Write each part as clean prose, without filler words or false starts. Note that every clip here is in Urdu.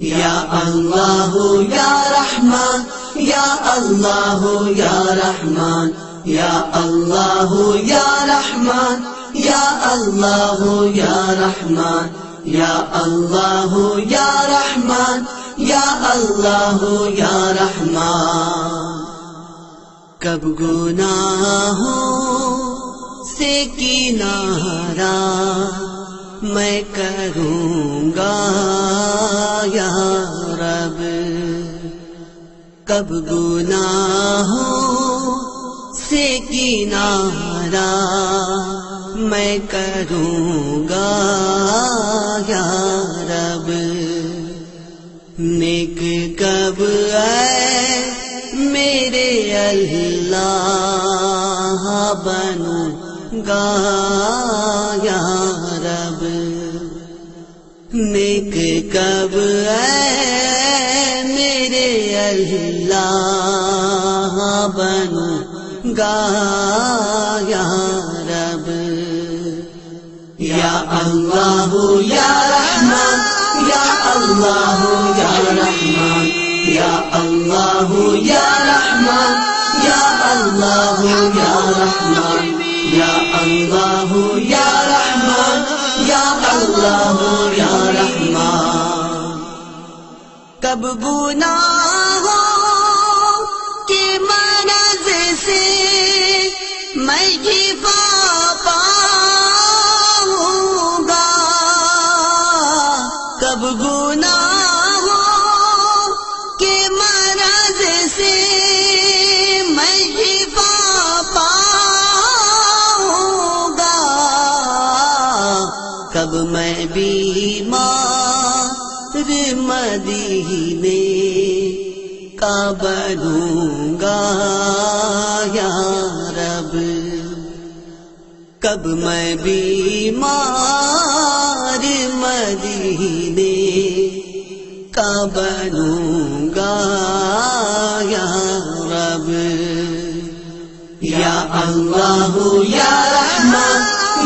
یا اللہ یا رحمان یا اللہ یا رحمان یا اللہ یا رحمان یا اللہ یا رحمان یا اللہ یا رحمان یا اللہ یا رحمان. کب گناہوں سے کنارہ میں کروں گا یا رب، کب گناہوں سے کنارہ میں کروں گا یا رب. نیک کب اے میرے اللہ بنوں گا یا رب. نیک کب اے میرے اللہ بنوں گا یا رب. یا اللہ یا رحمان یا اللہ یا رحمان یا اللہ یا رحمان یا اللہ یا رحمان یا اللہ یا رحمان یا اللہ یا رحمان. کب گناہوں کے مرض سے میں شفا پاؤں گا، کب گناہوں کے مرض سے میں شفا پاؤں گا، کب میں بیمار مدینے کا بنوں گا یا رب. کب میں بیمار مدینے کا بنوں گا یا رب. یا اللہ یا رحمان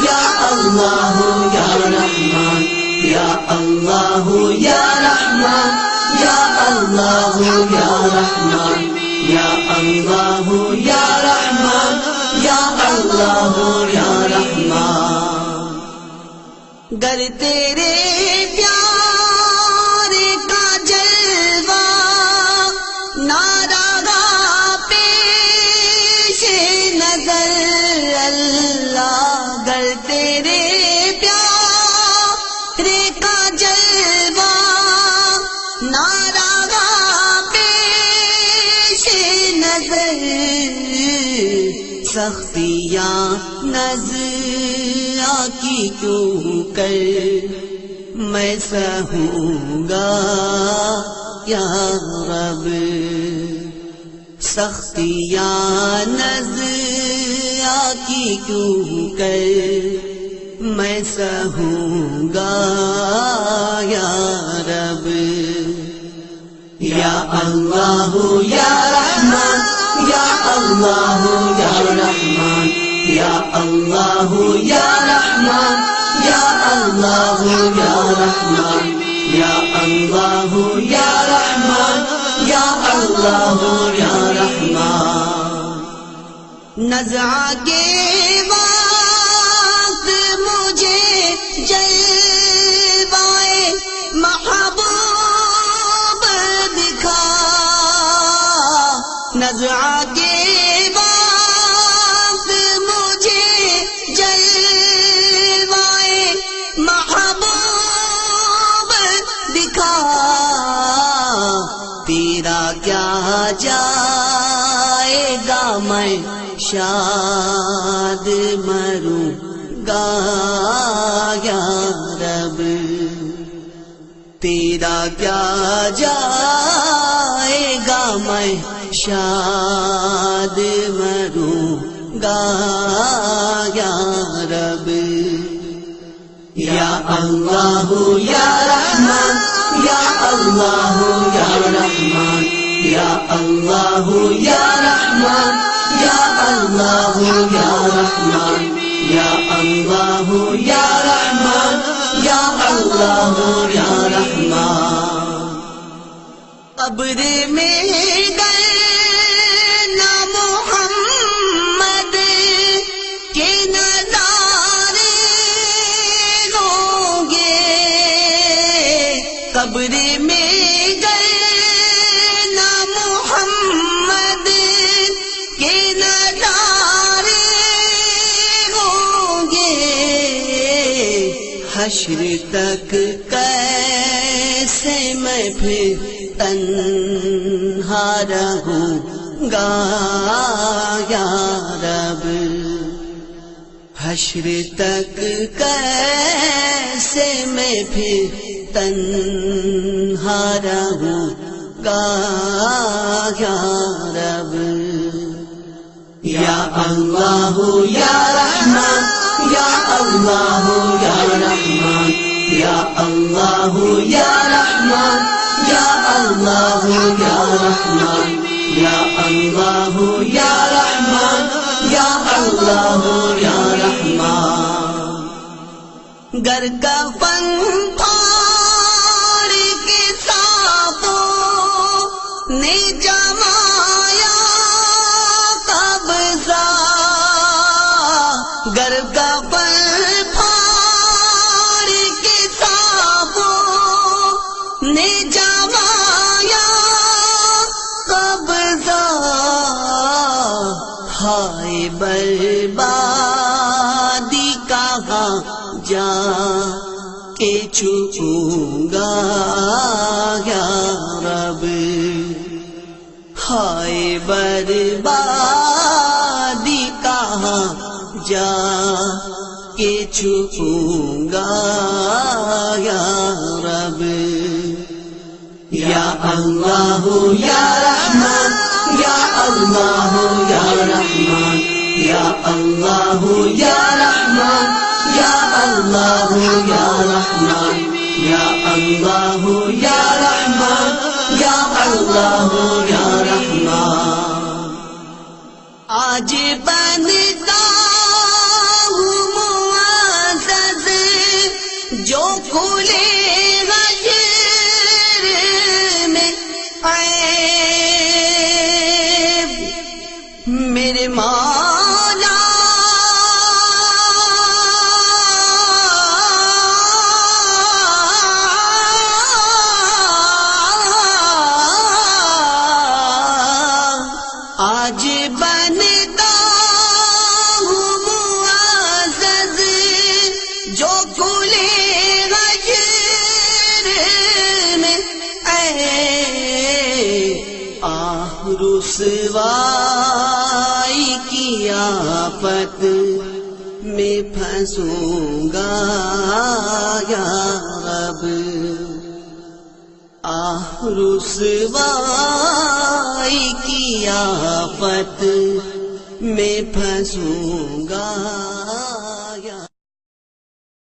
یا اللہ یا رحمان یا اللہ یا رحمان یا اللہ یا رحمان یا اللہ یا رحمان یا اللہ یا رحمان. گر تیرے پیار کا جلوہ نارا پیش نظر اللہ، گر تیرے پیار کا جلوہ نارا پیش نظر، سختیاں نظر کی کیوں کر میں سہوں گا یا رب. سختیاں نظر کی کیوں کر میں سہوں گا یا رب. یا اللہ یا رحمان یا اللہ یا رحمان یا اللہ یا رحمان یا اللہ یا رحمان یا اللہ یا رحمان یا اللہ یا رحمان. نزع کے وقت مجھے جلوائے محبوب دکھا، نزع کے وقت مجھے جلوائے محبوب دکھا. تیرا کیا جائے گا میں شاد مروں گا یا رب. تیرا کیا جائے گا میں شاد مروں گا یا رب. یا اللہ یا رحمان یا اللہ یا رحمان یا اللہ یا رحمان یا اللہ یا رحمان یا اللہ یا رحمان یا اللہ یا رحمان. قبر میں گئے نہ محمد کے نظارے ہوں گے، قبر میں گئے نہ محمد کے نظارے ہوں گے، حشر تک کیسے میں پھر تنہا رہوں گا یا رب، حشر تک کیسے میں پھر تنہا رہوں گا یا رب۔ یا اللہ یا رحمان، یا اللہ یا رحمان، یا اللہ یا رحمان، یا اللہ یا رحمان، یا اللہ یا رحمان، یا اللہ یا رحمان۔ گر کا فن پھاڑ کے سانپوں نے جمایا قبضہ، گر کا فن پھاڑ کے سانپوں نے جمایا قبضہ، ہائے بربادی کہاں جا کے چھپوں گا یا رب، ہائے بربادی کہاں جا کے چھپوں گا یا رب۔ یا اللہ یا رحمان، یا اللہ یا رحمان، یا اللہ یا رحمان، یا اللہ یا رحمان، یا اللہ یا رحمان، یا اللہ یا رحمان۔ آج بنتا ہوں معزز جو کھلے غیر میں عیب، میرے مولا آج بنتا ہوں معزز جو کھلے غیر میں عیب، آہ رسوائی کی آفت میں پھنسوں گا یا رب، آہ رسوائی کی آفت میں پھنسوں گا۔